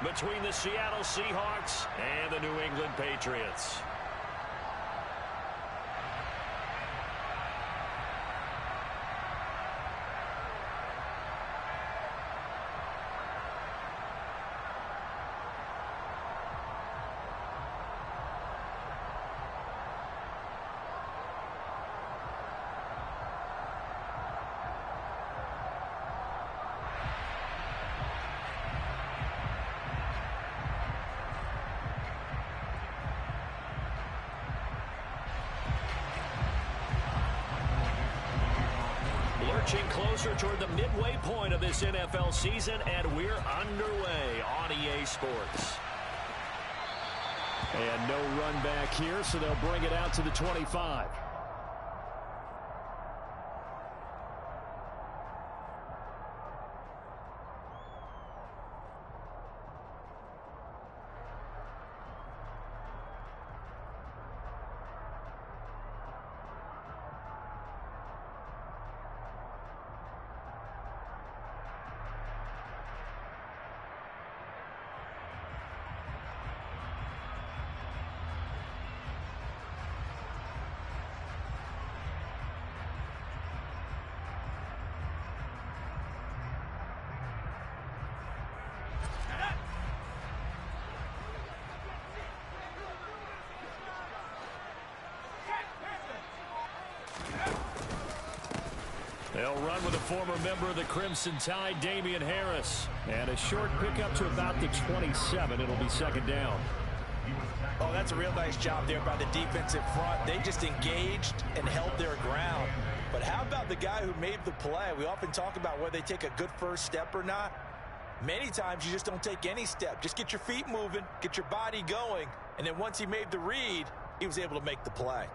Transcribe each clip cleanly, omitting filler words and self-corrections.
between the Seattle Seahawks and the New England Patriots. Lurching closer toward the midway point of this NFL season, and we're underway on EA Sports. And no run back here, so they'll bring it out to the 25. They'll run with a former member of the Crimson Tide, Damian Harris. And a short pickup to about the 27. It'll be second down. Oh, that's a real nice job there by the defensive front. They just engaged and held their ground. But how about the guy who made the play? We often talk about whether they take a good first step or not. Many times you just don't take any step. Just get your feet moving, get your body going, and then once he made the read, he was able to make the play.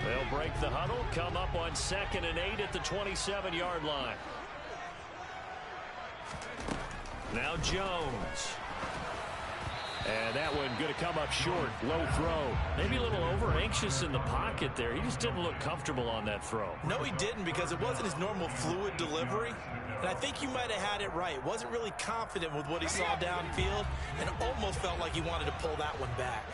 They'll break the huddle, come up on 2nd and 8 at the 27-yard line. Now Jones. And that one going to come up short. Low throw. Maybe a little over-anxious in the pocket there. He just didn't look comfortable on that throw. No, he didn't, because it wasn't his normal fluid delivery. And I think you might have had it right. Wasn't really confident with what he saw downfield and almost felt like he wanted to pull that one back.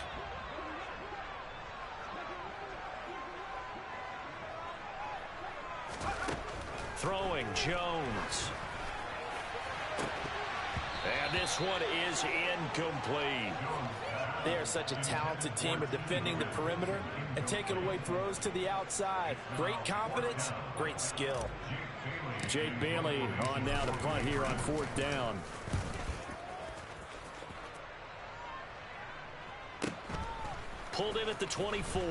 Throwing Jones. And this one is incomplete. They are such a talented team at defending the perimeter and taking away throws to the outside. Great confidence, great skill. Jake Bailey on now to punt here on 4th down. Pulled in at the 24.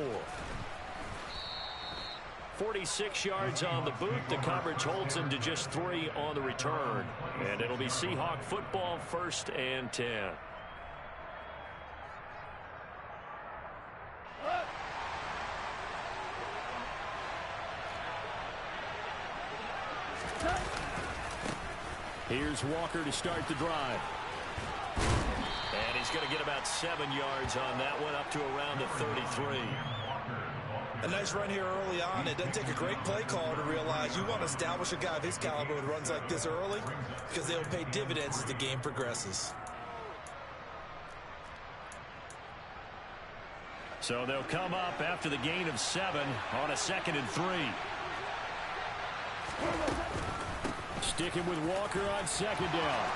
46 yards on the boot. The coverage holds him to just 3 on the return. And it'll be Seahawk football, 1st and 10. Here's Walker to start the drive. And he's going to get about 7 yards on that one, up to around the 33. A nice run here early on. It doesn't take a great play caller to realize you want to establish a guy of his caliber with runs like this early, because they'll pay dividends as the game progresses. So they'll come up after the gain of 7 on a 2nd and 3. Sticking with Walker on 2nd down.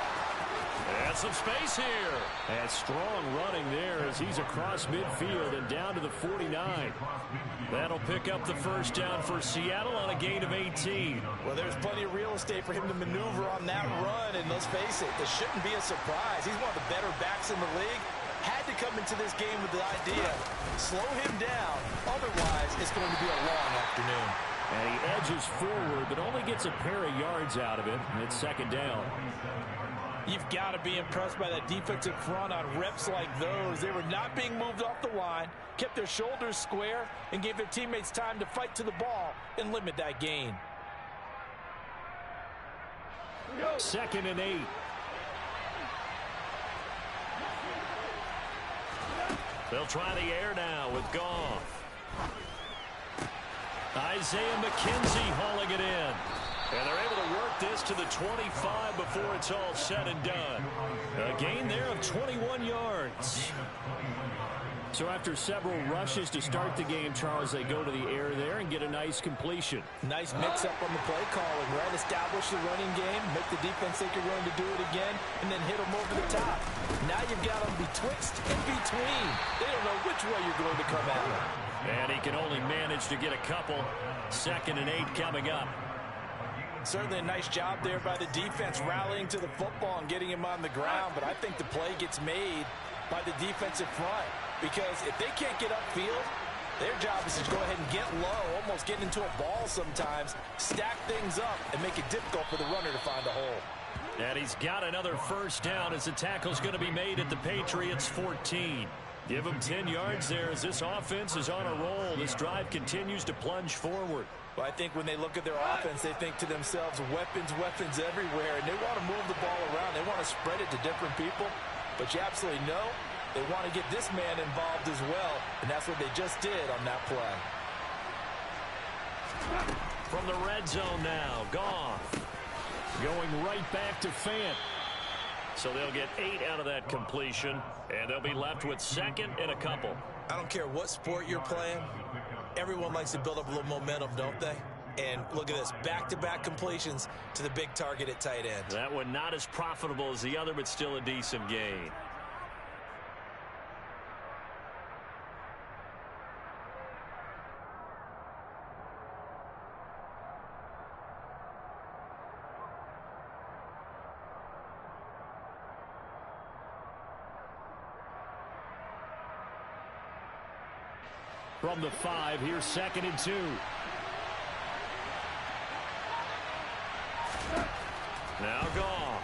And some space here. And strong running there as he's across midfield and down to the 49. That'll pick up the 1st down for Seattle on a gain of 18. Well, there's plenty of real estate for him to maneuver on that run, and let's face it, this shouldn't be a surprise. He's one of the better backs in the league. Had to come into this game with the idea, slow him down, otherwise it's going to be a long afternoon. And he edges forward, but only gets a pair of yards out of it. And it's 2nd down. You've got to be impressed by that defensive front on reps like those. They were not being moved off the line, kept their shoulders square, and gave their teammates time to fight to the ball and limit that gain. 2nd and 8. They'll try the air now with Goff. Isaiah McKenzie hauling it in. to the 25 before it's all said and done. A gain there of 21 yards. So after several rushes to start the game, Charles, they go to the air there and get a nice completion. Nice mix-up on the play calling, right? Establish the running game, make the defense think you're going to do it again, and then hit them over the top. Now you've got them betwixt and between. They don't know which way you're going to come at them. And he can only manage to get a couple. 2nd and 8 coming up. Certainly a nice job there by the defense rallying to the football and getting him on the ground, but I think the play gets made by the defensive front. Because if they can't get upfield, their job is to go ahead and get low, almost get into a ball sometimes, stack things up, and make it difficult for the runner to find a hole. And he's got another first down as the tackle's going to be made at the Patriots 14. Give him 10 yards there as this offense is on a roll. This drive continues to plunge forward. Well, I think when they look at their offense, they think to themselves, weapons, weapons everywhere, and they want to move the ball around. They want to spread it to different people, but you absolutely know they want to get this man involved as well, and that's what they just did on that play. From the red zone now, Goff going right back to Fant. So they'll get 8 out of that completion, and they'll be left with 2nd and a couple. I don't care what sport you're playing. Everyone likes to build up a little momentum, don't they? And look at this, back-to-back completions to the big target at tight end. That one not as profitable as the other, but still a decent gain. From the 5, here's 2nd and 2. Now Goff.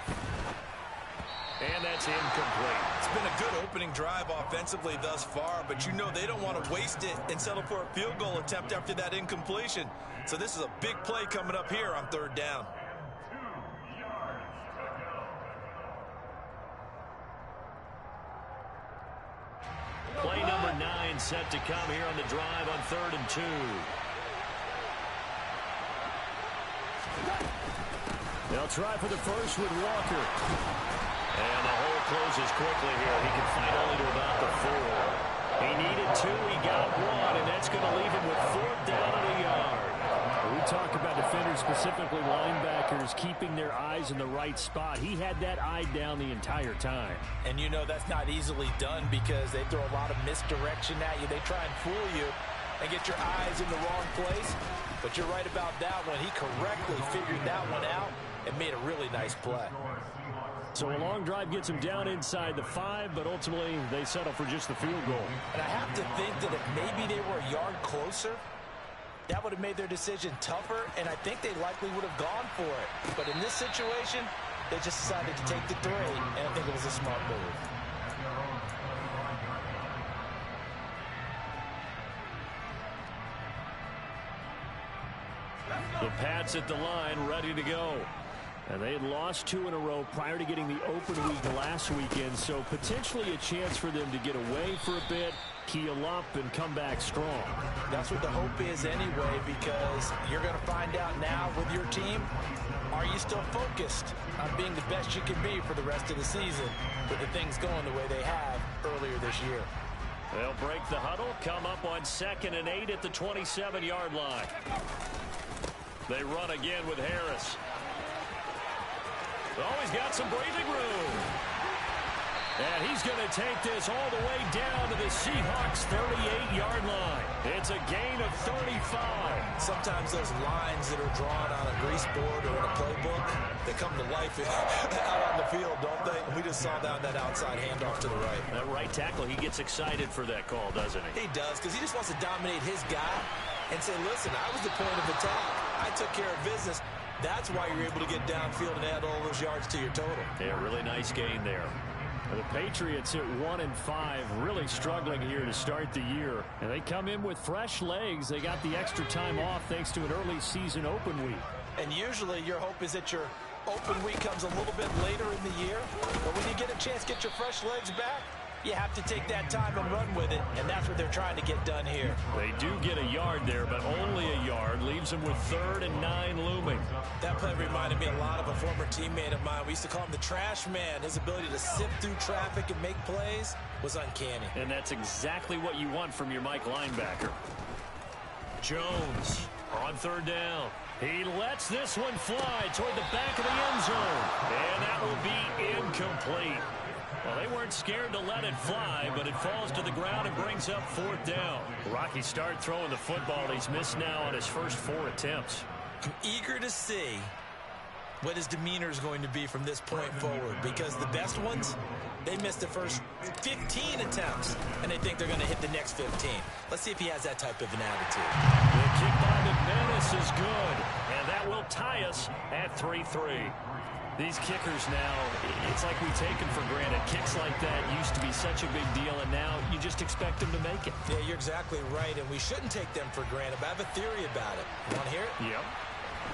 And that's incomplete. It's been a good opening drive offensively thus far, but you know they don't want to waste it and settle for a field goal attempt after that incompletion. So this is a big play coming up here on 3rd down. Play number 9 set to come here on the drive on 3rd and 2. They'll try for the first with Walker. And the hole closes quickly here. He can fight only to about the 4. He needed 2. He got 1, and that's going to leave him with 4th down and a yard. We talk about defenders, specifically linebackers, keeping their eyes in the right spot. He had that eye down the entire time. And you know that's not easily done because they throw a lot of misdirection at you. They try and fool you and get your eyes in the wrong place. But you're right about that one. He correctly figured that one out and made a really nice play. So a long drive gets him down inside the 5, but ultimately they settle for just the field goal. And I have to think that if maybe they were a yard closer, that would have made their decision tougher, and I think they likely would have gone for it. But in this situation, they just decided to take the 3, and I think it was a smart move. The Pats at the line, ready to go. And they had lost 2 in a row prior to getting the open week last weekend, so potentially a chance for them to get away for a bit, keel up, and come back strong. That's what the hope is anyway, because you're going to find out now with your team, are you still focused on being the best you can be for the rest of the season with the things going the way they have earlier this year? They'll break the huddle, come up on 2nd and 8 at the 27-yard line. They run again with Harris. Oh, he's got some breathing room. And he's going to take this all the way down to the Seahawks 38-yard line. It's a gain of 35. Sometimes those lines that are drawn on a grease board or in a playbook, they come to life out on the field, don't they? And we just saw that outside handoff to the right. That right tackle, he gets excited for that call, doesn't he? He does, because he just wants to dominate his guy and say, listen, I was the point of attack. I took care of business. That's why you're able to get downfield and add all those yards to your total. Yeah, really nice gain there. The Patriots at 1-5, really struggling here to start the year. And they come in with fresh legs. They got the extra time off thanks to an early season open week. And usually your hope is that your open week comes a little bit later in the year. But when you get a chance to get your fresh legs back, you have to take that time and run with it. And that's what they're trying to get done here. They do get a yard there, but only a yard. Leaves them with 3rd and 9 looming. That play reminded me a lot of a former teammate of mine. We used to call him the trash man. His ability to sift through traffic and make plays was uncanny. And that's exactly what you want from your Mike linebacker. Jones on third down. He lets this one fly toward the back of the end zone. And that will be incomplete. Well, they weren't scared to let it fly, but it falls to the ground and brings up fourth down. Rocky start throwing the football. He's missed now on his first 4 attempts. I'm eager to see what his demeanor is going to be from this point forward, because the best ones, they missed the first 15 attempts, and they think they're going to hit the next 15. Let's see if he has that type of an attitude. The kick by McManus is good, and that will tie us at 3-3. These kickers now, it's like we take them for granted. Kicks like that used to be such a big deal, and now you just expect them to make it. Yeah, you're exactly right, and we shouldn't take them for granted, but I have a theory about it. You want to hear it? Yep.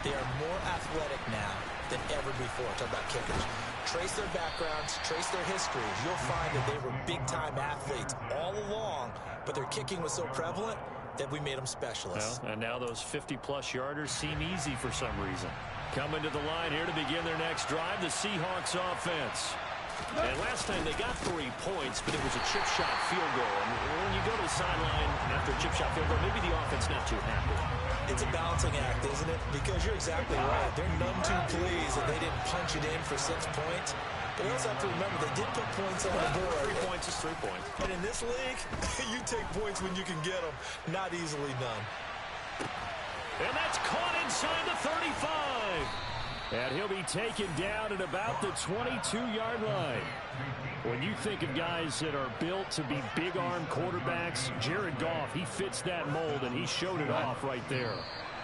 They are more athletic now than ever before. Talk about kickers. Trace their backgrounds, trace their histories. You'll find that they were big-time athletes all along, but their kicking was so prevalent that we made them specialists. Well, and now those 50-plus yarders seem easy for some reason. Coming to the line here to begin their next drive, the Seahawks offense. And last time they got 3 points, but it was a chip shot field goal. And when you go to the sideline after a chip shot field goal, maybe the offense not too happy. It's a balancing act, isn't it? Because you're exactly right. They're none too pleased that they didn't punch it in for 6 points. But you also have to remember they did put points on the board. 3 points is 3 points. And in this league, you take points when you can get them. Not easily done. And that's caught inside the 35. And he'll be taken down at about the 22-yard line. When you think of guys that are built to be big-arm quarterbacks, Jared Goff, he fits that mold, and he showed it off right there.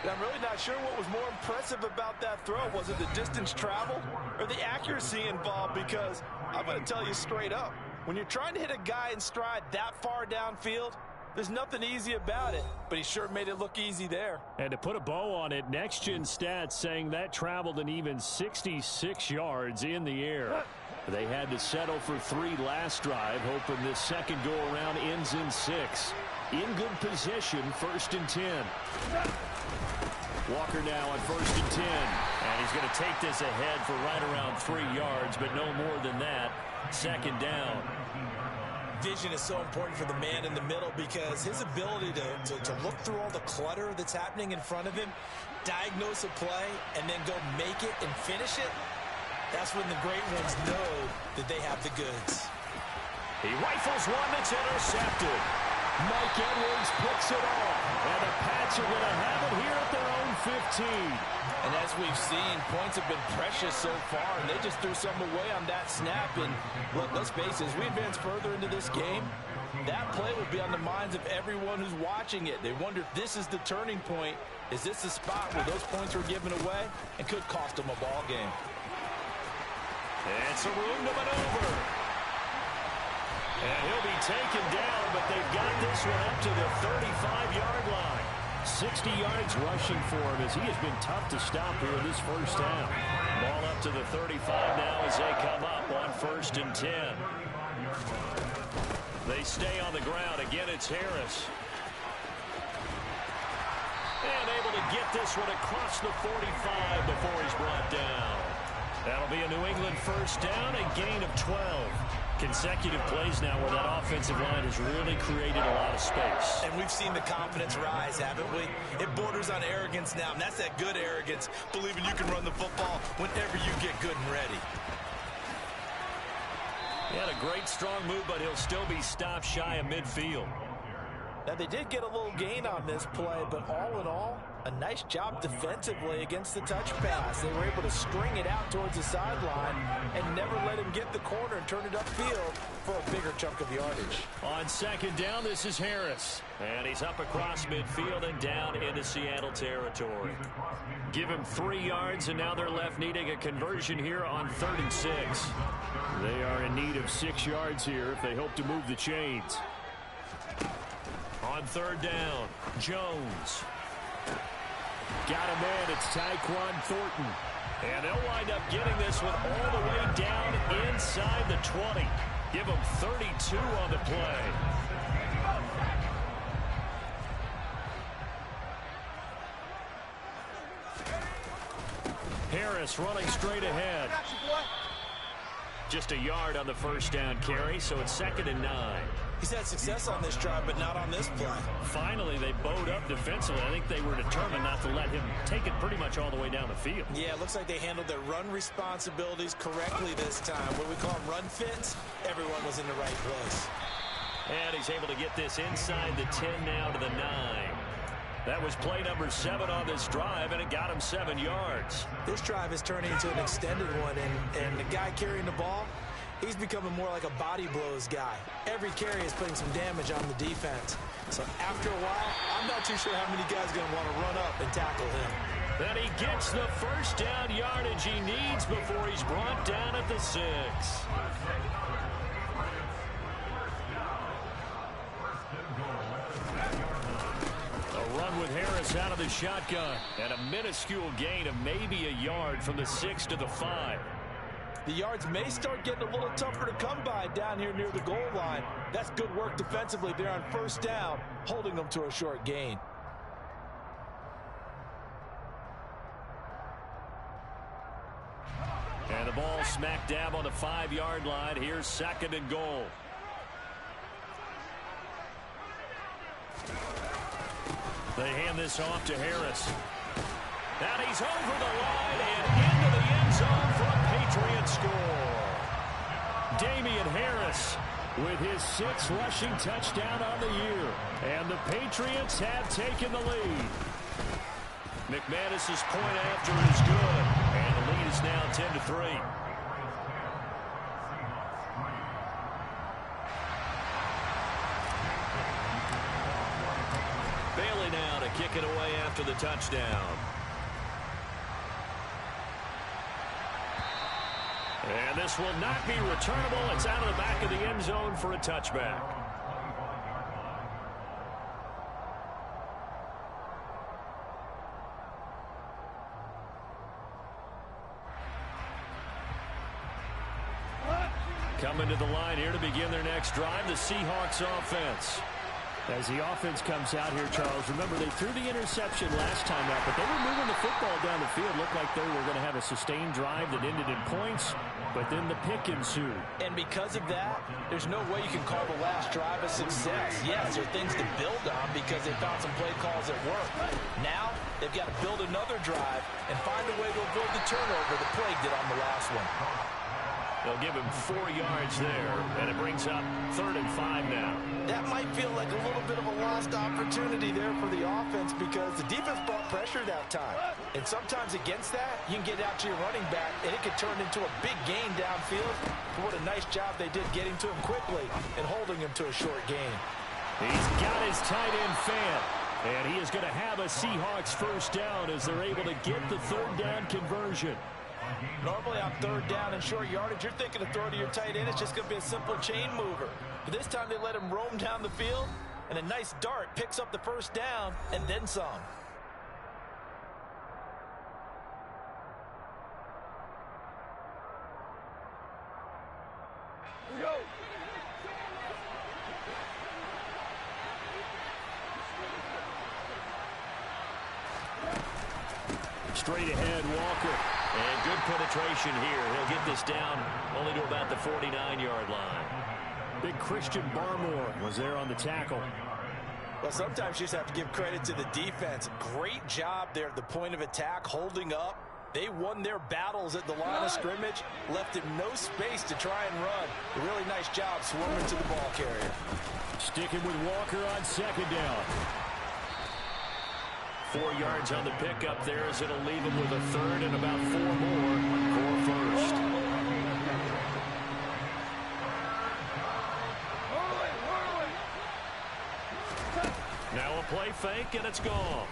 And I'm really not sure what was more impressive about that throw. Was it the distance traveled or the accuracy involved? Because I'm going to tell you straight up, when you're trying to hit a guy in stride that far downfield, there's nothing easy about it, but he sure made it look easy there. And to put a bow on it, Next Gen Stats saying that traveled an even 66 yards in the air. They had to settle for 3 last drive, hoping this second go-around ends in 6. In good position, 1st and 10. Walker now on 1st and 10. And he's going to take this ahead for right around 3 yards, but no more than that. 2nd down. Vision is so important for the man in the middle, because his ability to look through all the clutter that's happening in front of him, diagnose a play, and then go make it and finish it, that's when the great ones know that they have the goods. He rifles one that's intercepted. Mike Edwards picks it off, and the Pats are going to have it here at their own 15. And as we've seen, points have been precious so far, and they just threw some away on that snap. And look, let's face it, as we advance further into this game, that play will be on the minds of everyone who's watching it. They wonder if this is the turning point. Is this the spot where those points were given away and could cost them a ball game? It's a room to maneuver. And he'll be taken down, but they've got this one up to the 35-yard line. 60 yards rushing for him, as he has been tough to stop here in this first half. Ball up to the 35 now as they come up on 1st and 10. They stay on the ground. Again, it's Harris. And able to get this one across the 45 before he's brought down. That'll be a New England 1st down, a gain of 12. Consecutive plays now where that offensive line has really created a lot of space. And we've seen the confidence rise, haven't we? It borders on arrogance now, and that's that good arrogance, believing you can run the football whenever you get good and ready. He had a great, strong move, but he'll still be stopped shy of midfield. Now, they did get a little gain on this play, but all in all, a nice job defensively against the touch pass. They were able to string it out towards the sideline and never let him get the corner and turn it upfield for a bigger chunk of yardage. On 2nd down, this is Harris. And he's up across midfield and down into Seattle territory. Give him 3 yards, and now they're left needing a conversion here on 3rd and 6. They are in need of 6 yards here if they hope to move the chains. On 3rd down, Jones. Got him in. It's Tyquan Thornton. And they'll wind up getting this one all the way down inside the 20. Give them 32 on the play. Harris running straight ahead. Just a yard on the first down carry, so it's 2nd and 9. He's had success on this drive, but not on this play. Finally, they bowed up defensively. I think they were determined not to let him take it pretty much all the way down the field. Yeah, it looks like they handled their run responsibilities correctly this time. What we call them run fits, everyone was in the right place. And he's able to get this inside the 10 now to the 9. That was play number 7 on this drive, and it got him 7 yards. This drive is turning into an extended one, and the guy carrying the ball, he's becoming more like a body blows guy. Every carry is putting some damage on the defense. So after a while, I'm not too sure how many guys are going to want to run up and tackle him. Then he gets the first down yardage he needs before he's brought down at the 6. A run with Harris out of the shotgun, and a minuscule gain of maybe a yard from the 6 to the 5. The yards may start getting a little tougher to come by down here near the goal line. That's good work defensively there on first down, holding them to a short gain. And the ball smack dab on the 5-yard line. Here's 2nd and goal. They hand this off to Harris. And he's over the line and into the end zone for a Patriot score. Damian Harris with his 6th rushing touchdown on the year. And the Patriots have taken the lead. McManus's point after is good. And the lead is now 10-3. Bailey now to kick it away after the touchdown. And this will not be returnable. It's out of the back of the end zone for a touchback. Coming to the line here to begin their next drive, the Seahawks offense. As the offense comes out here, Charles, remember they threw the interception last time out, but they were moving the football down the field. Looked like they were going to have a sustained drive that ended in points, but then the pick ensued. And because of that, there's no way you can call the last drive a success. Yes, there are things to build on because they found some play calls that work. Now, they've got to build another drive and find a way to avoid the turnover the Plague did on the last one. They'll give him 4 yards there, and it brings up 3rd and 5 now. That might feel like a little bit of a lost opportunity there for the offense because the defense brought pressure that time. And sometimes against that, you can get out to your running back, and it could turn into a big gain downfield. But what a nice job they did getting to him quickly and holding him to a short gain. He's got his tight end fan, and he is going to have a Seahawks first down as they're able to get the 3rd down conversion. Normally on 3rd down and short yardage, you're thinking of throw to your tight end. It's just going to be a simple chain mover. But this time they let him roam down the field, and a nice dart picks up the first down and then some. Go. Straight ahead, Walker. And good penetration here. He'll get this down only to about the 49-yard line. Big Christian Barmore was there on the tackle. Well, sometimes you just have to give credit to the defense. Great job there at the point of attack, holding up. They won their battles at the line of scrimmage, left him no space to try and run. A really nice job swarming to the ball carrier. Sticking with Walker on 2nd down. 4 yards on the pickup there as it'll leave him with a 3rd and about 4 more for 1st. Now a play fake, and it's gone.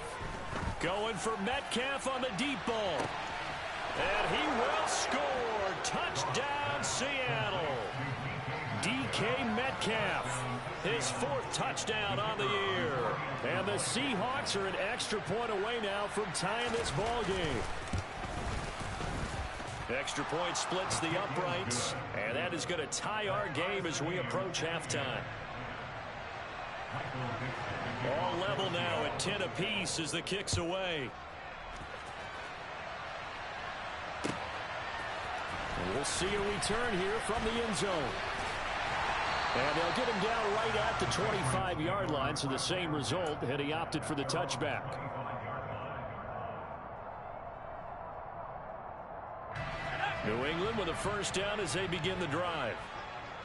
Going for Metcalf on the deep ball. And he will score. Touchdown, Seattle. DK Metcalf, his 4th touchdown on the year. And the Seahawks are an extra point away now from tying this ball game. Extra point splits the uprights, and that is going to tie our game as we approach halftime. All level now at 10 apiece as the kick's away. We'll see a return here from the end zone. And they'll get him down right at the 25-yard line, so the same result, and he opted for the touchback. New England with a first down as they begin the drive.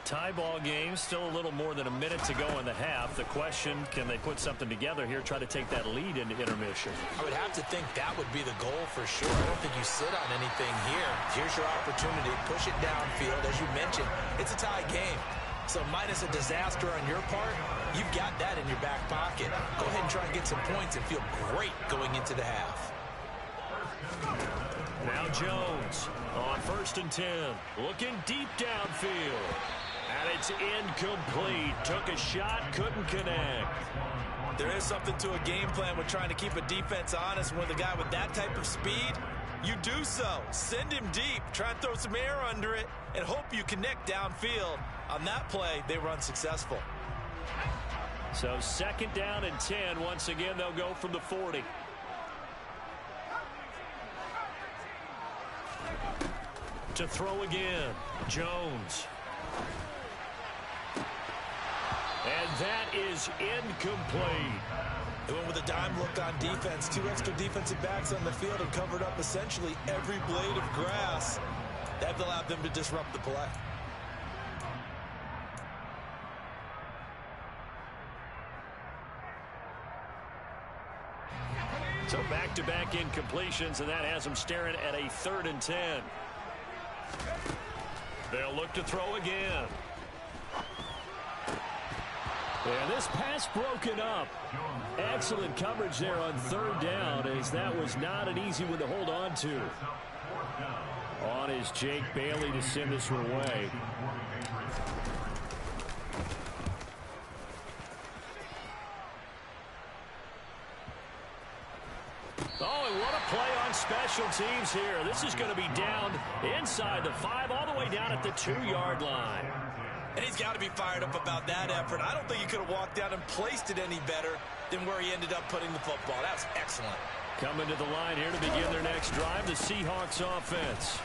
Tie ball game, still a little more than a minute to go in the half. The question, can they put something together here, try to take that lead into intermission? I would have to think that would be the goal for sure. I don't think you sit on anything here. Here's your opportunity. Push it downfield. As you mentioned, it's a tie game. So minus a disaster on your part, you've got that in your back pocket. Go ahead and try and get some points and feel great going into the half. Now Jones on 1st and 10. Looking deep downfield. And it's incomplete. Took a shot, couldn't connect. There is something to a game plan with trying to keep a defense honest. With a guy with that type of speed, you do so. Send him deep. Try and throw some air under it and hope you connect downfield. On that play, they were unsuccessful. So 2nd down and 10. Once again, they'll go from the 40. To throw again, Jones. And that is incomplete. They went with a dime look on defense. 2 extra defensive backs on the field and covered up essentially every blade of grass. That allowed them to disrupt the play. So back-to-back incompletions, and that has them staring at a 3rd and 10. They'll look to throw again. And this pass broken up. Excellent coverage there on 3rd down, as that was not an easy one to hold on to. On is Jake Bailey to send this one away. Oh, and what a play on special teams here. This is going to be down inside the 5, all the way down at the 2-yard line. And he's got to be fired up about that effort. I don't think he could have walked down and placed it any better than where he ended up putting the football. That was excellent. Coming to the line here to begin their next drive, the Seahawks offense.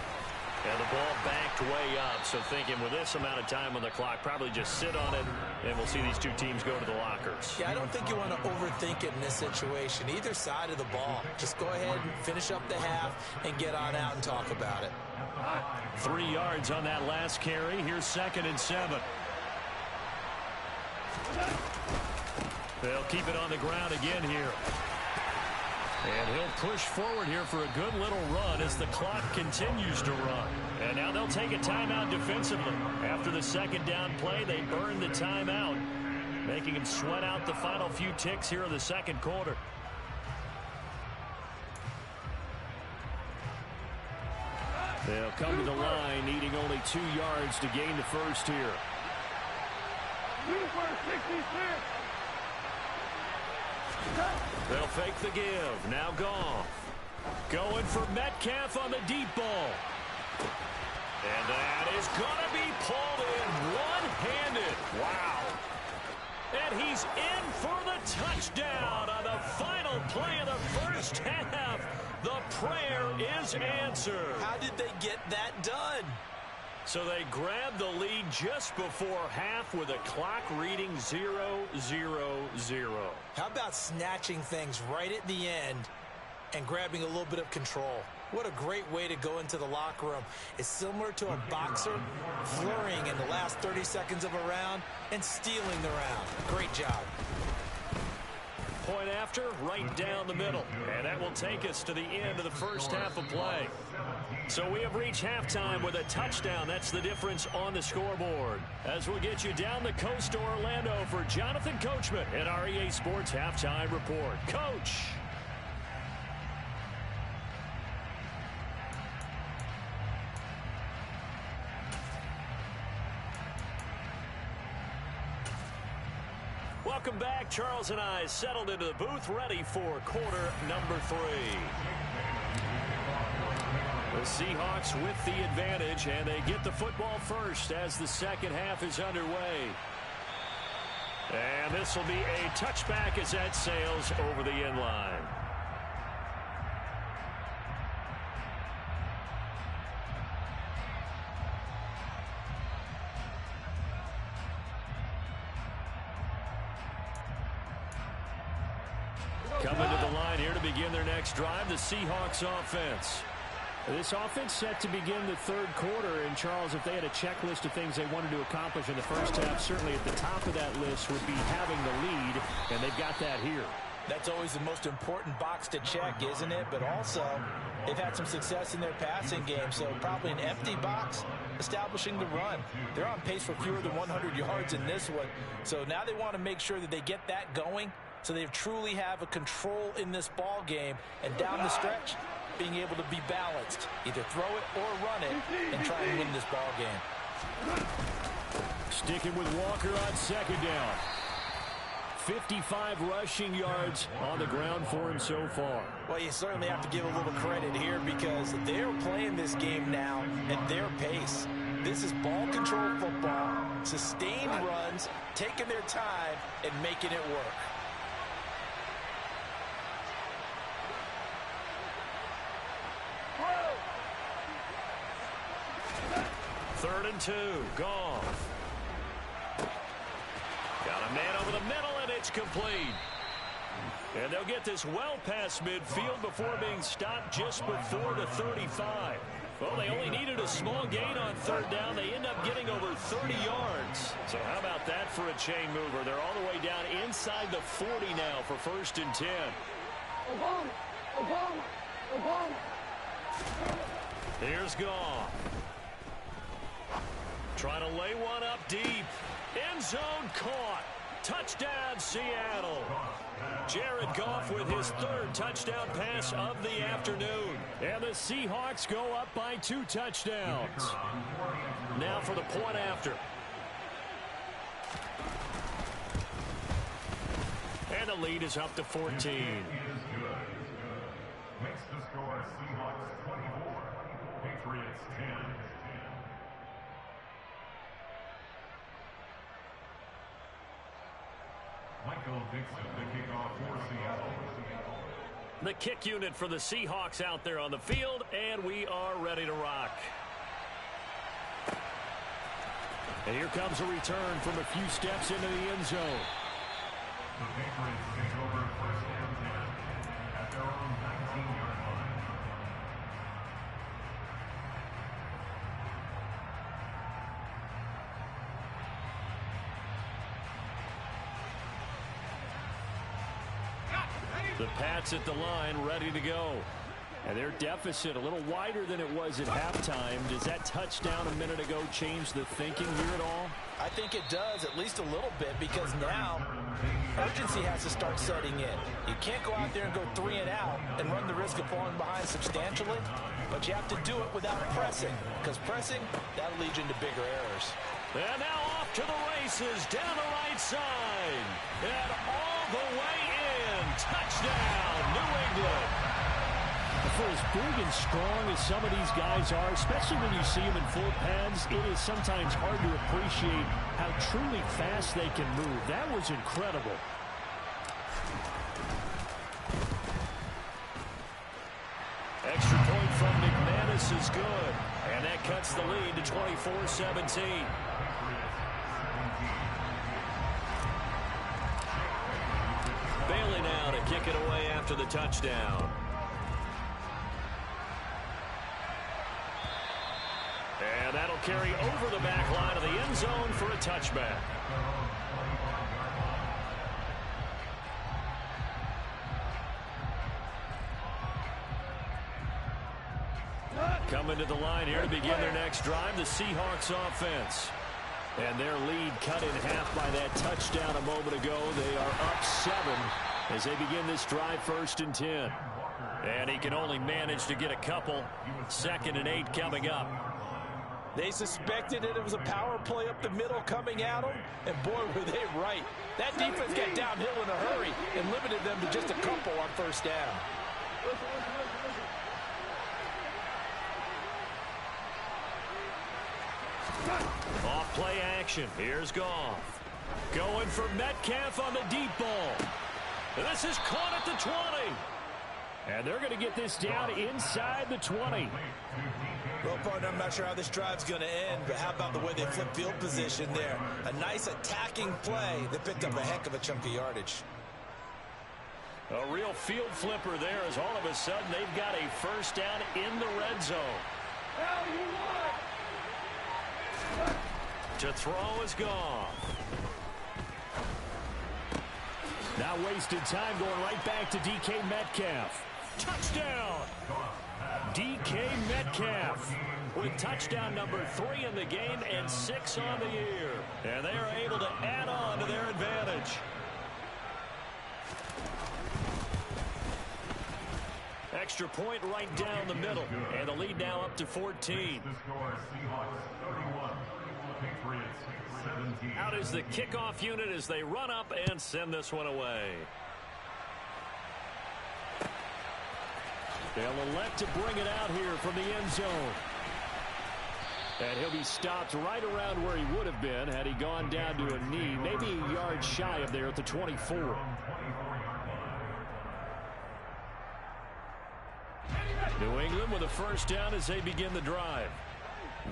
And the ball backed way up, so thinking with this amount of time on the clock, probably just sit on it, and we'll see these two teams go to the lockers. Yeah, I don't think you want to overthink it in this situation. Either side of the ball. Just go ahead and finish up the half and get on out and talk about it. 3 yards on that last carry. Here's 2nd and 7. They'll keep it on the ground again here. And he'll push forward here for a good little run as the clock continues to run. And now they'll take a timeout defensively. After the 2nd down play, they burn the timeout, making him sweat out the final few ticks here in the 2nd quarter. They'll come to the line, needing only 2 yards to gain the first here. They'll fake the give. Now Goff. Going for Metcalf on the deep ball. And that is going to be pulled in one-handed. Wow. And he's in for the touchdown on the final play of the first half. The prayer is answered. How did they get that done? So they grabbed the lead just before half with a clock reading 0-0-0. How about snatching things right at the end and grabbing a little bit of control? What a great way to go into the locker room. It's similar to a boxer flurrying in the last 30 seconds of a round and stealing the round. Great job. Point after, right down the middle. And that will take us to the end of the first half of play. So we have reached halftime with a touchdown. That's the difference on the scoreboard. As we'll get you down the coast to Orlando for Jonathan Coachman at our EA Sports Halftime Report. Coach. Welcome back. Charles and I settled into the booth, ready for quarter number 3. The Seahawks with the advantage, and they get the football first as the second half is underway. And this will be a touchback as that sails over the end line. Coming to the line here to begin their next drive, the Seahawks offense. This offense set to begin the third quarter. And, Charles, if they had a checklist of things they wanted to accomplish in the first half, certainly at the top of that list would be having the lead, and they've got that here. That's always the most important box to check, isn't it? But also, they've had some success in their passing game, so probably an empty box establishing the run. They're on pace for fewer than 100 yards in this one, so now they want to make sure that they get that going so they truly have a control in this ball game, and down the stretch, being able to be balanced. Either throw it or run it and try and win this ball game. Sticking with Walker on second down. 55 rushing yards on the ground for him so far. Well, you certainly have to give a little credit here because they're playing this game now at their pace. This is ball control football, sustained runs, taking their time, and making it work. Third and 2, Goff. Got a man over the middle, and it's complete. And they'll get this well past midfield before being stopped just before the 35. Well, they only needed a small gain on third down. They end up getting over 30 yards. So how about that for a chain mover? They're all the way down inside the 40 now for first and 10. Here's Goff. Trying to lay one up deep. End zone caught. Touchdown, Seattle. Jared Goff with his third touchdown pass of the afternoon. And the Seahawks go up by 2 touchdowns. Now for the point after. And the lead is up to 14. Makes the score Seahawks 24, Patriots 10. Michael Dixon, the kickoff for Seattle. The kick unit for the Seahawks out there on the field, and we are ready to rock. And here comes a return from a few steps into the end zone. The Patriots take over first and 10 at their own 19-yard line. The Pats at the line, ready to go. And their deficit a little wider than it was at halftime. Does that touchdown a minute ago change the thinking here at all? I think it does, at least a little bit, because now urgency has to start setting in. You can't go out there and go 3 and out and run the risk of falling behind substantially, but you have to do it without pressing, because pressing, that'll lead you into bigger errors. And now off to the races, down the right side, and all the way in. Touchdown, New England. For as big and strong as some of these guys are, especially when you see them in full pads, it is sometimes hard to appreciate how truly fast they can move. That was incredible. Extra point from McManus is good. And that cuts the lead to 24-17. Bailey now to kick it away after the touchdown. And that'll carry over the back line of the end zone for a touchback. Coming to the line here to begin their next drive, the Seahawks offense. And their lead cut in half by that touchdown a moment ago. They are up 7 as they begin this drive, first and 10. And he can only manage to get a couple. 2nd and 8 coming up. They suspected it was a power play up the middle coming at them, and boy, were they right. That defense got downhill in a hurry and limited them to just a couple on first down. Off play action. Here's Goff. Going for Metcalf on the deep ball. And this is caught at the 20. And they're going to get this down inside the 20. Well, partner, I'm not sure how this drive's going to end, but how about the way they flip field position there? A nice attacking play that picked up a heck of a chunk of yardage. A real field flipper there as all of a sudden they've got a first down in the red zone. To throw is gone. Now wasted time going right back to DK Metcalf. Touchdown! DK Metcalf with touchdown number 3 in the game and 6 on the year. And they are able to add on to their advantage. Extra point right down the middle. And the lead now up to 14. The score, Seahawks 31, Patriots 17. Out is the kickoff unit as they run up and send this one away. They'll elect to bring it out here from the end zone. And he'll be stopped right around where he would have been had he gone down to a knee, maybe a yard shy of there at the 24. New England with a first down as they begin the drive.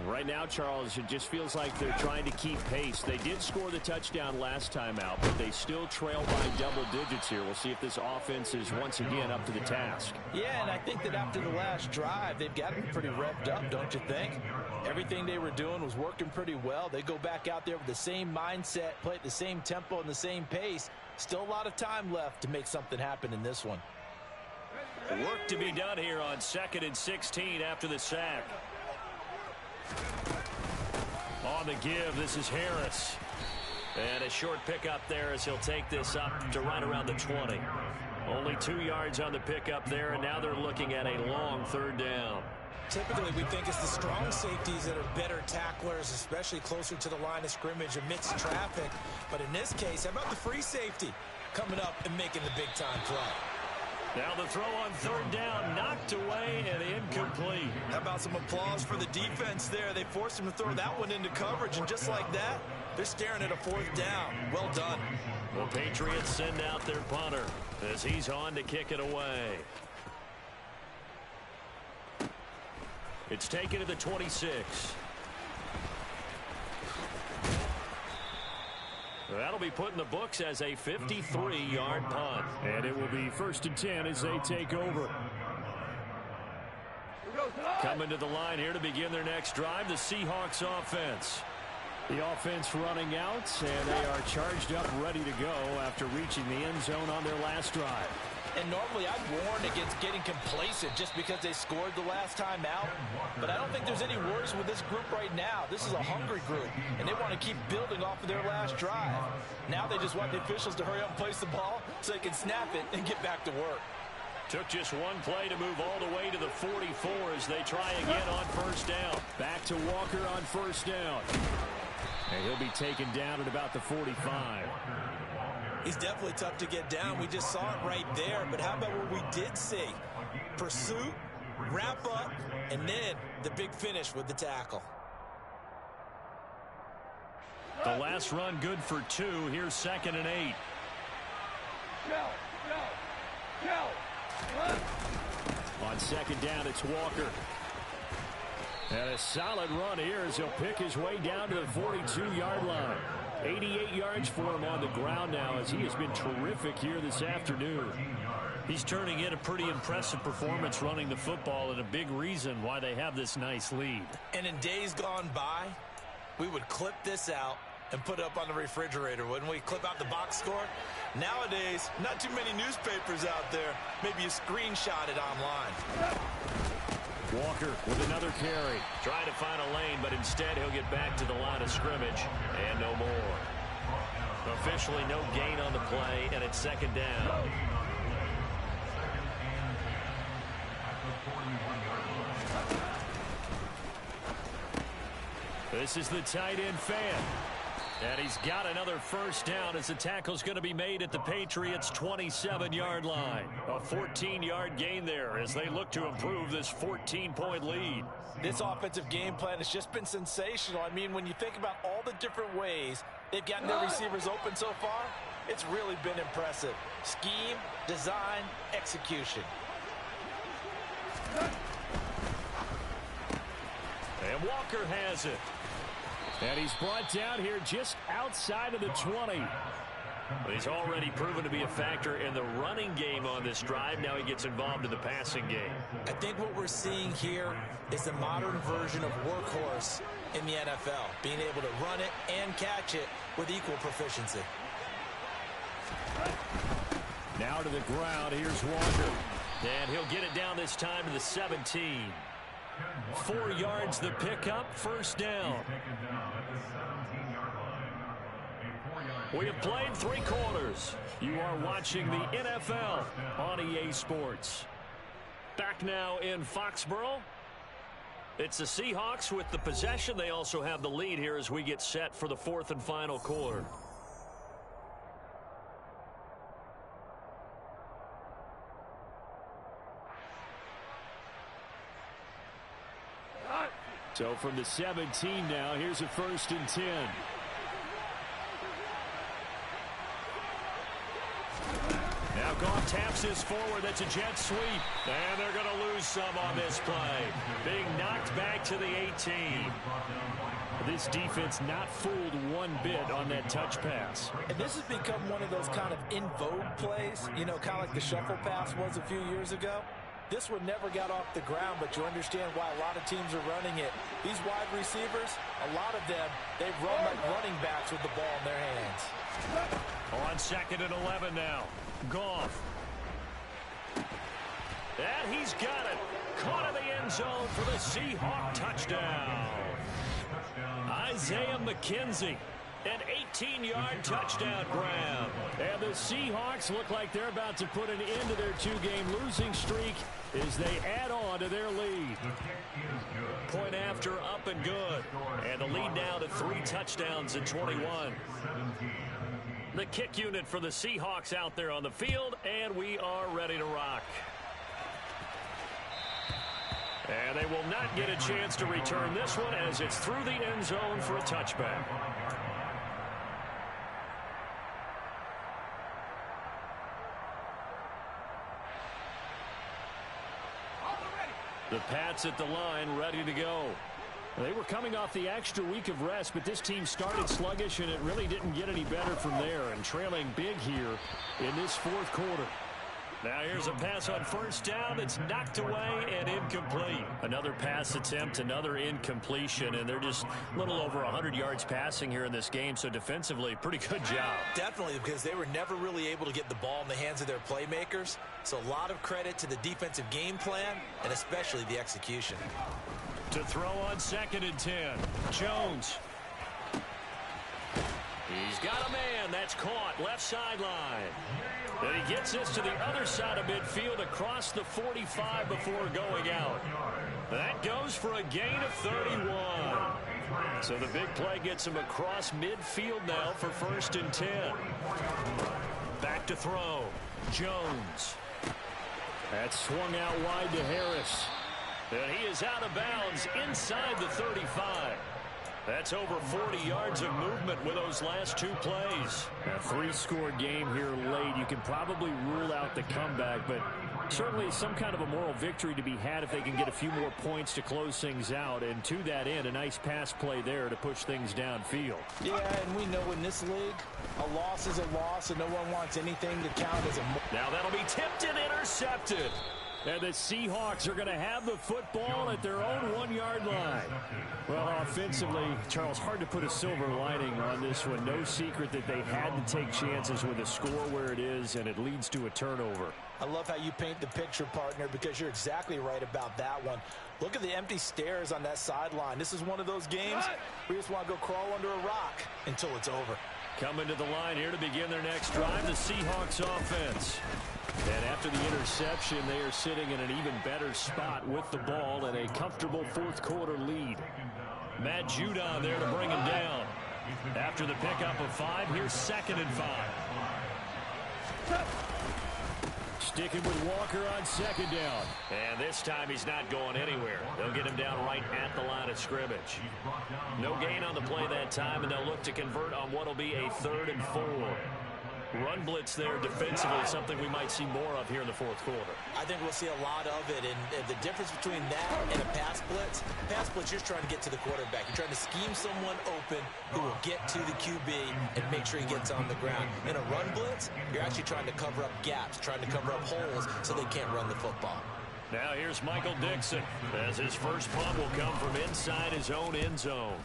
Right now, Charles, it just feels like they're trying to keep pace. They did score the touchdown last time out, but they still trail by double digits here. We'll see if this offense is once again up to the task. Yeah, and I think that after the last drive, they've got to be pretty revved up, don't you think? Everything they were doing was working pretty well. They go back out there with the same mindset, play at the same tempo and the same pace. Still a lot of time left to make something happen in this one. Work to be done here on 2nd and 16 after the sack. On the give, this is Harris. And a short pickup there as he'll take this up to right around the 20. Only 2 yards on the pickup there, and now they're looking at a long 3rd down. Typically, we think it's the strong safeties that are better tacklers, especially closer to the line of scrimmage amidst traffic. But in this case, how about the free safety coming up and making the big-time play? Now the throw on 3rd down, knocked away and incomplete. How about some applause for the defense there? They forced him to throw that one into coverage, and just like that, they're staring at a 4th down. Well done. The Patriots send out their punter as he's on to kick it away. It's taken to the 26. That'll be put in the books as a 53-yard punt. And it will be 1st and 10 as they take over. Coming to the line here to begin their next drive, the Seahawks offense. The offense running out, and they are charged up, ready to go after reaching the end zone on their last drive. And normally I'd warn against getting complacent just because they scored the last time out. But I don't think there's any worries with this group right now. This is a hungry group, and they want to keep building off of their last drive. Now they just want the officials to hurry up and place the ball so they can snap it and get back to work. Took just one play to move all the way to the 44 as they try again on 1st down. Back to Walker on 1st down. And he'll be taken down at about the 45. He's definitely tough to get down. We just saw it right there. But how about what we did see? Pursuit, wrap up, and then the big finish with the tackle. The last run good for 2. Here's 2nd and 8. On 2nd down, it's Walker. And a solid run here as he'll pick his way down to the 42-yard line. 88 yards for him on the ground now as he has been terrific here this afternoon. He's turning in a pretty impressive performance running the football and a big reason why they have this nice lead. And in days gone by, we would clip this out and put it up on the refrigerator, wouldn't we? Clip out the box score. Nowadays, not too many newspapers out there. Maybe you screenshot it online. Walker with another carry. Trying to find a lane, but instead he'll get back to the line of scrimmage. And no more. Officially no gain on the play, and it's 2nd down. This is the tight end fan. And he's got another 1st down as the tackle's going to be made at the Patriots' 27-yard line. A 14-yard gain there as they look to improve this 14-point lead. This offensive game plan has just been sensational. I mean, when you think about all the different ways they've gotten their receivers open so far, it's really been impressive. Scheme, design, execution. And Walker has it. And he's brought down here just outside of the 20. He's already proven to be a factor in the running game on this drive. Now he gets involved in the passing game. I think what we're seeing here is the modern version of workhorse in the NFL, being able to run it and catch it with equal proficiency. Now to the ground. Here's Walker. And he'll get it down this time to the 17. 4 yards the pickup, first down. We have played 3 quarters. You are watching the NFL on EA Sports. Back now in Foxborough. It's the Seahawks with the possession. They also have the lead here as we get set for the 4th and final quarter. So from the 17 now, here's a 1st and 10. Now Goff taps this forward. That's a jet sweep. And they're going to lose some on this play. Being knocked back to the 18. This defense not fooled one bit on that touch pass. And this has become one of those kind of in vogue plays, you know, kind of like the shuffle pass was a few years ago. This one never got off the ground, but you understand why a lot of teams are running it. These wide receivers, a lot of them, they run like running backs with the ball in their hands. On 2nd and 11 now. Goff. And he's got it. Caught in the end zone for the Seahawk touchdown. Isaiah McKenzie. An 18-yard touchdown grab. And the Seahawks look like they're about to put an end to their 2-game losing streak as they add on to their lead. Point after, up and good. And the lead now to 3 touchdowns at 21. The kick unit for the Seahawks out there on the field, and we are ready to rock. And they will not get a chance to return this one as it's through the end zone for a touchback. The Pats at the line, ready to go. They were coming off the extra week of rest, but this team started sluggish, and it really didn't get any better from there, and trailing big here in this 4th quarter. Now here's a pass on 1st down. It's knocked away and incomplete. Another pass attempt, another incompletion, and they're just a little over 100 yards passing here in this game, so defensively, pretty good job. Definitely, because they were never really able to get the ball in the hands of their playmakers. So a lot of credit to the defensive game plan and especially the execution. To throw on 2nd and 10. Jones. He's got a man. That's caught. Left sideline. Then he gets this to the other side of midfield across the 45 before going out. That goes for a gain of 31. So the big play gets him across midfield now for 1st and 10. Back to throw. Jones. That's swung out wide to Harris. And he is out of bounds inside the 35. That's over 40 yards of movement with those last 2 plays. A 3-score game here late. You can probably rule out the comeback, but certainly some kind of a moral victory to be had if they can get a few more points to close things out. And to that end, a nice pass play there to push things downfield. Yeah, and we know in this league, a loss is a loss, and no one wants anything to count as a... Now that'll be tipped and intercepted. And the Seahawks are going to have the football at their own 1-yard line. Well, offensively, Charles, hard to put a silver lining on this one. No secret that they had to take chances with a score where it is, and it leads to a turnover. I love how you paint the picture, partner, because you're exactly right about that one. Look at the empty stairs on that sideline. This is one of those games where you just want to go crawl under a rock until it's over. Coming to the line here to begin their next drive, the Seahawks offense. And after the interception, they are sitting in an even better spot with the ball and a comfortable 4th quarter lead. Matt Judon there to bring him down. After the pickup of 5, here's 2nd and 5. Sticking with Walker on 2nd down. And this time he's not going anywhere. They'll get him down right at the line of scrimmage. No gain on the play that time, and they'll look to convert on what will be a 3rd and 4. Run blitz there defensively, something we might see more of here in the 4th quarter. I think we'll see a lot of it, and the difference between that and a pass pass blitz, you're trying to get to the quarterback. You're trying to scheme someone open who will get to the QB and make sure he gets on the ground. In a run blitz, you're actually trying to cover up gaps, trying to cover up holes so they can't run the football. Now here's Michael Dixon as his first punt will come from inside his own end zone.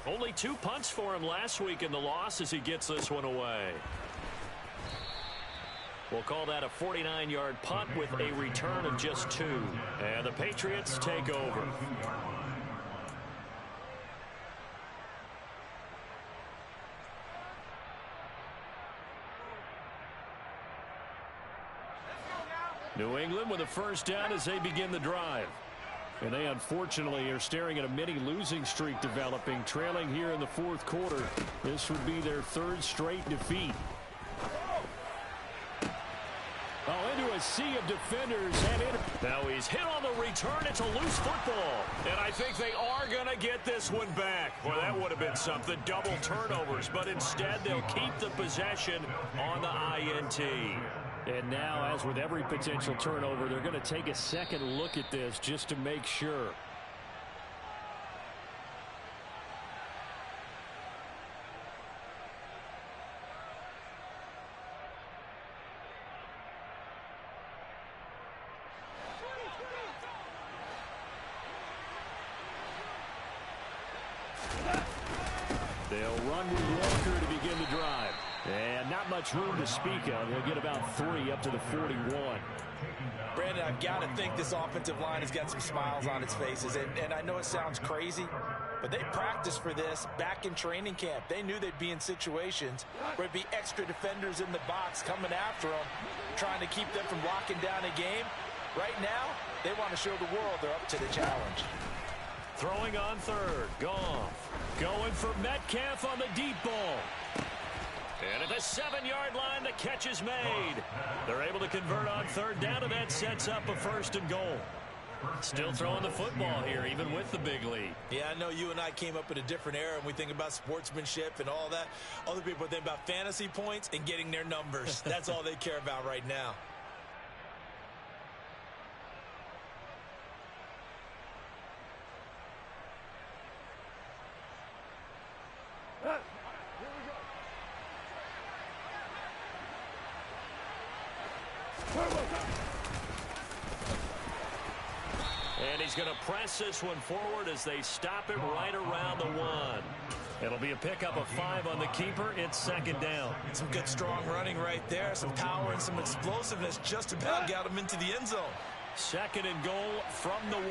Only 2 punts for him last week in the loss as he gets this one away. We'll call that a 49-yard punt with a return of just 2. And the Patriots take over. New England with a first down as they begin the drive. And they unfortunately are staring at a mini losing streak developing, trailing here in the fourth quarter. This would be their 3rd straight defeat. Oh, into a sea of defenders. Now he's hit on the return. It's a loose football. And I think they are going to get this one back. Boy, that would have been something. Double turnovers. But instead, they'll keep the possession on the INT. And now, as with every potential turnover, they're going to take a second look at this just to make sure. They'll run with Walker to begin the drive. And not much room to speak of. He'll get about 3 up to the 41. Brandon, I've got to think this offensive line has got some smiles on its faces. And I know it sounds crazy, but they practiced for this back in training camp. They knew they'd be in situations where it'd be extra defenders in the box coming after them, trying to keep them from locking down a game. Right now, they want to show the world they're up to the challenge. Throwing on third. Goff going for Metcalf on the deep ball. And at the 7-yard line, the catch is made. They're able to convert on third down, and that sets up a 1st and goal. Still throwing the football here, even with the big lead. Yeah, I know you and I came up in a different era, and we think about sportsmanship and all that. Other people think about fantasy points and getting their numbers. That's all they care about right now. And he's going to press this one forward as they stop him right around the 1. It'll be a pickup of 5 on the keeper. It's 2nd down. Some good strong running right there. Some power and some explosiveness just about got him into the end zone. 2nd and goal from the 1.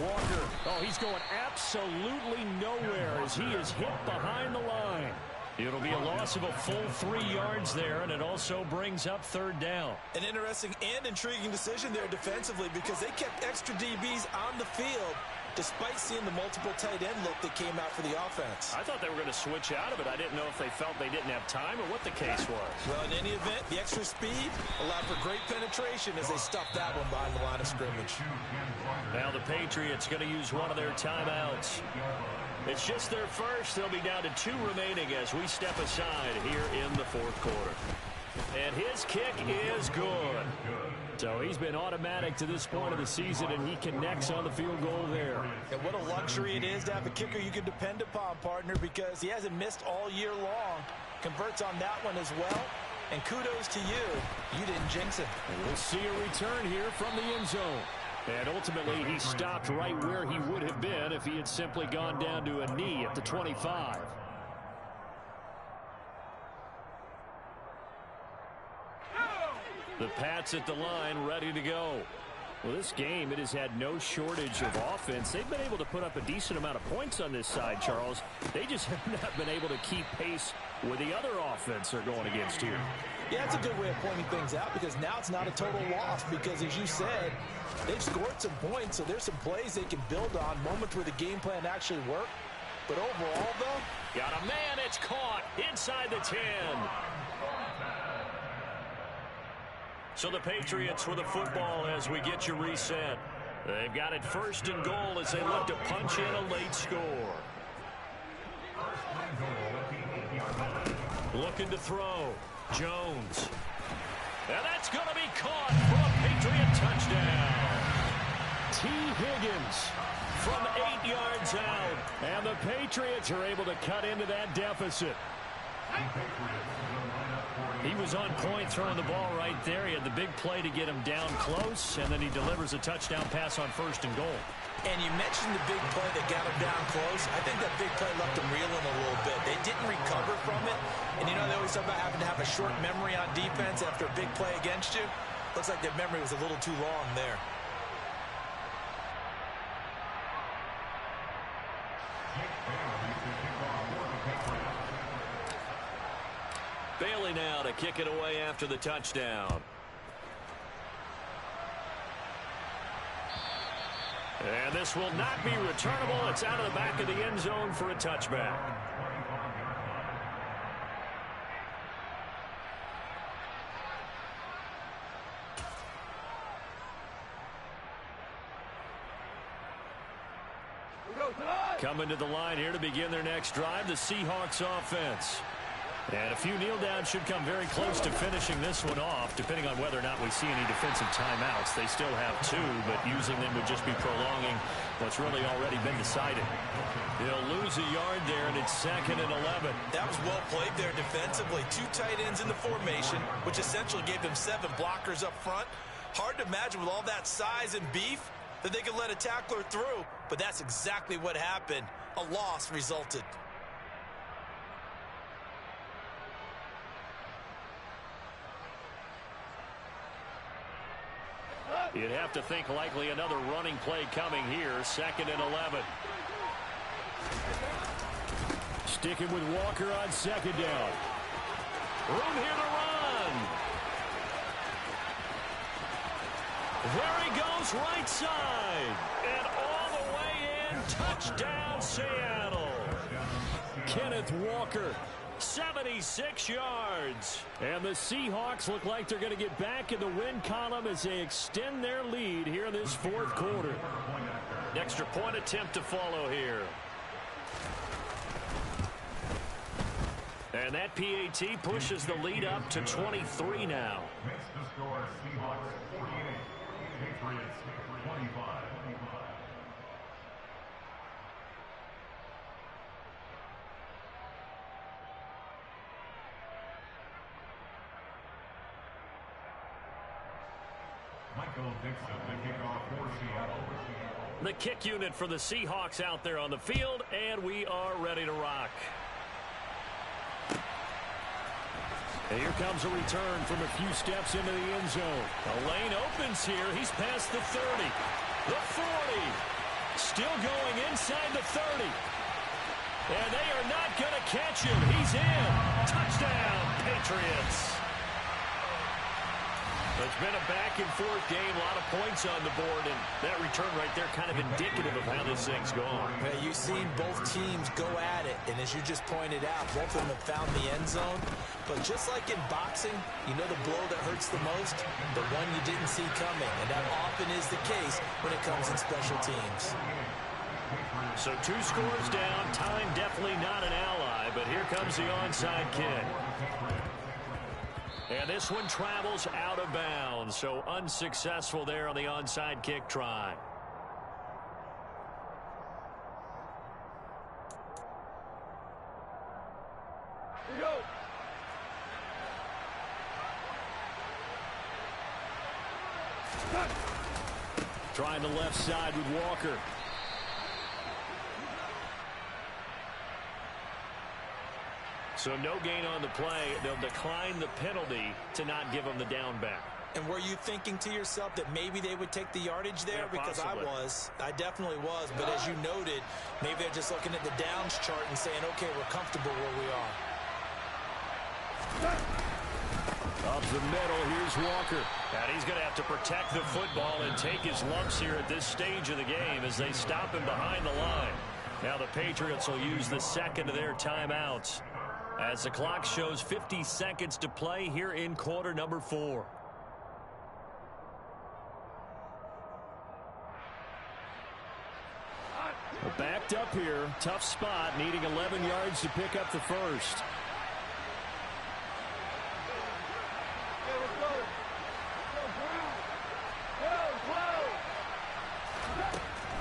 Walker. Oh, he's going absolutely nowhere as he is hit behind the line. It'll be a loss of a full 3 yards there, and it also brings up 3rd down. An interesting and intriguing decision there defensively because they kept extra DBs on the field despite seeing the multiple tight end look that came out for the offense. I thought they were going to switch out of it. I didn't know if they felt they didn't have time or what the case was. Well, in any event, the extra speed allowed for great penetration as they stuffed that one behind the line of scrimmage. Now the Patriots going to use one of their timeouts. It's just their first. They'll be down to 2 remaining as we step aside here in the 4th quarter. And his kick is good. So he's been automatic to this point of the season, and he connects on the field goal there. And what a luxury it is to have a kicker you can depend upon, partner, because he hasn't missed all year long. Converts on that one as well. And kudos to you. You didn't jinx it. And we'll see a return here from the end zone. And ultimately, he stopped right where he would have been if he had simply gone down to a knee at the 25. The Pats at the line, ready to go. Well, this game, it has had no shortage of offense. They've been able to put up a decent amount of points on this side, Charles. They just have not been able to keep pace with the other offense they're going against here. Yeah, it's a good way of pointing things out because now it's not a total loss because, as you said, they've scored some points, so there's some plays they can build on, moments where the game plan actually worked. But overall, though, got a man, it's caught inside the 10. So the Patriots with the football as we get you reset. They've got it 1st and goal as they look to punch in a late score. Looking to throw. Jones. And that's going to be caught for a Patriot touchdown. T. Higgins from 8 yards out. And the Patriots are able to cut into that deficit. He was on point throwing the ball right there. He had the big play to get him down close, and then he delivers a touchdown pass on 1st and goal. And you mentioned the big play that got him down close. I think that big play left him reeling a little bit. They didn't recover from it. And you know, they always talk about having to have a short memory on defense after a big play against you. Looks like their memory was a little too long there. Bailey now to kick it away after the touchdown. And this will not be returnable. It's out of the back of the end zone for a touchback. Coming to the line here to begin their next drive, the Seahawks offense. And a few kneel downs should come very close to finishing this one off, depending on whether or not we see any defensive timeouts. They still have 2, but using them would just be prolonging what's really already been decided. They'll lose a yard there, and it's 2nd and 11. That was well played there defensively. 2 tight ends in the formation, which essentially gave them 7 blockers up front. Hard to imagine with all that size and beef that they could let a tackler through, but that's exactly what happened. A loss resulted. You'd have to think likely another running play coming here. 2nd and 11. Sticking with Walker on 2nd down. Room here to run. There he goes, right side. And all the way in. Touchdown, Seattle. Kenneth Walker. 76 yards. And the Seahawks look like they're going to get back in the win column as they extend their lead here in this 4th quarter. An extra point attempt to follow here. And that PAT pushes the lead up to 23 now. Makes the score Seahawks 48, Patriots 25. The kick unit for the Seahawks out there on the field, and we are ready to rock. And here comes a return from a few steps into the end zone. A lane opens here. He's past the 30, the 40, still going inside the 30. And they are not going to catch him. He's in. Touchdown, Patriots. It's been a back-and-forth game, a lot of points on the board, and that return right there kind of indicative of how this thing's gone. Yeah, you've seen both teams go at it, and as you just pointed out, both of them have found the end zone. But just like in boxing, you know the blow that hurts the most? The one you didn't see coming, and that often is the case when it comes in special teams. So 2 scores down, time definitely not an ally, but here comes the onside kick. And this one travels out of bounds, so unsuccessful there on the onside kick try. Here we go. Trying the left side with Walker. So no gain on the play. They'll decline the penalty to not give them the down back. And were you thinking to yourself that maybe they would take the yardage there? Yeah, because possibly. I definitely was. But as you noted, maybe they're just looking at the downs chart and saying, okay, we're comfortable where we are. Up the middle, here's Walker. And he's going to have to protect the football and take his lumps here at this stage of the game as they stop him behind the line. Now the Patriots will use the 2nd of their timeouts as the clock shows 50 seconds to play here in quarter number 4. Backed up here, tough spot, needing 11 yards to pick up the first.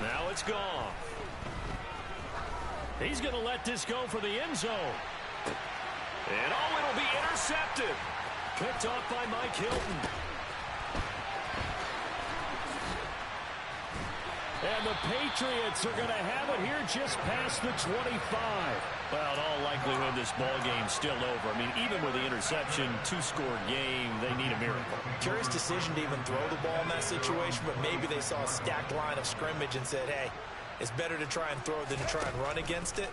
Now it's gone. He's going to let this go for the end zone. And, oh, it'll be intercepted. Picked off by Mike Hilton. And the Patriots are going to have it here just past the 25. Well, in all likelihood, this ball game's still over. I mean, even with the interception, two-score game, they need a miracle. Curious decision to even throw the ball in that situation, but maybe they saw a stacked line of scrimmage and said, hey, it's better to try and throw than to try and run against it.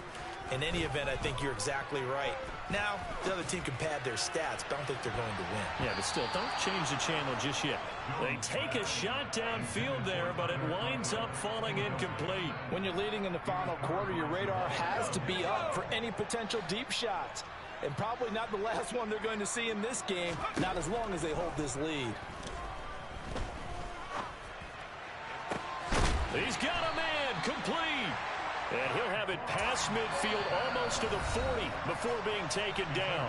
In any event, I think you're exactly right. Now, the other team can pad their stats, but I don't think they're going to win. Yeah, but still, don't change the channel just yet. They take a shot downfield there, but it winds up falling incomplete. When you're leading in the final quarter, your radar has to be up for any potential deep shots. And probably not the last one they're going to see in this game, not as long as they hold this lead. He's got a man, complete. And he'll have it past midfield almost to the 40 before being taken down.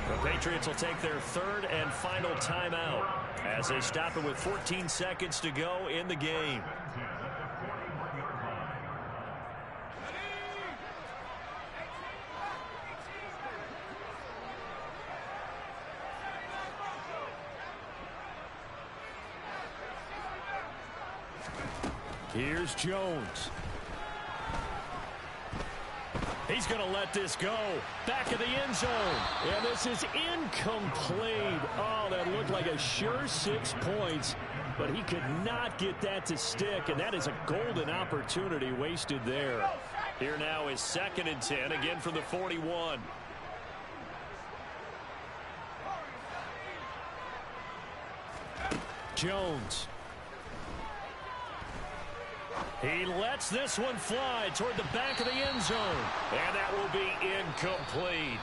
The Patriots will take their third and final timeout as they stop it with 14 seconds to go in the game. Here's Jones. He's going to let this go. Back of the end zone. And this is incomplete. Oh, that looked like a sure 6 points. But he could not get that to stick. And that is a golden opportunity wasted there. Here now is 2nd and 10. Again from the 41. Jones. He lets this one fly toward the back of the end zone. And that will be incomplete.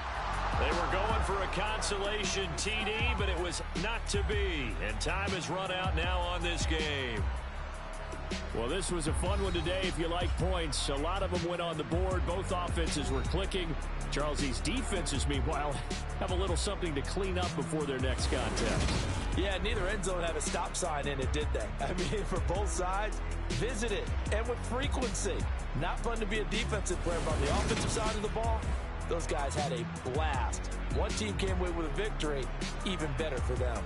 They were going for a consolation TD, but it was not to be. And time has run out now on this game. Well, this was a fun one today if you like points. A lot of them went on the board. Both offenses were clicking. Charles, these defenses, meanwhile, have a little something to clean up before their next contest. Yeah, neither end zone had a stop sign in it, did they? I mean, for both sides, visit it, and with frequency. Not fun to be a defensive player, but on the offensive side of the ball, those guys had a blast. One team came away with a victory, even better for them.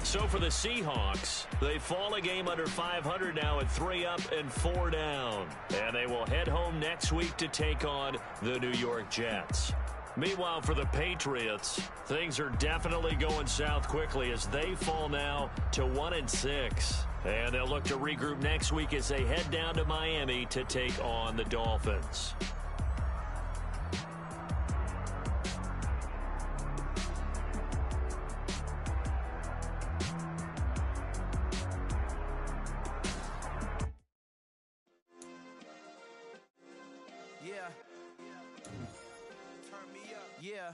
So for the Seahawks, they fall a game under 500 now at 3 up and 4 down. And they will head home next week to take on the New York Jets. Meanwhile, for the Patriots, things are definitely going south quickly as they fall now to 1-6. And they'll look to regroup next week as they head down to Miami to take on the Dolphins. Yeah. Turn me up. Yeah.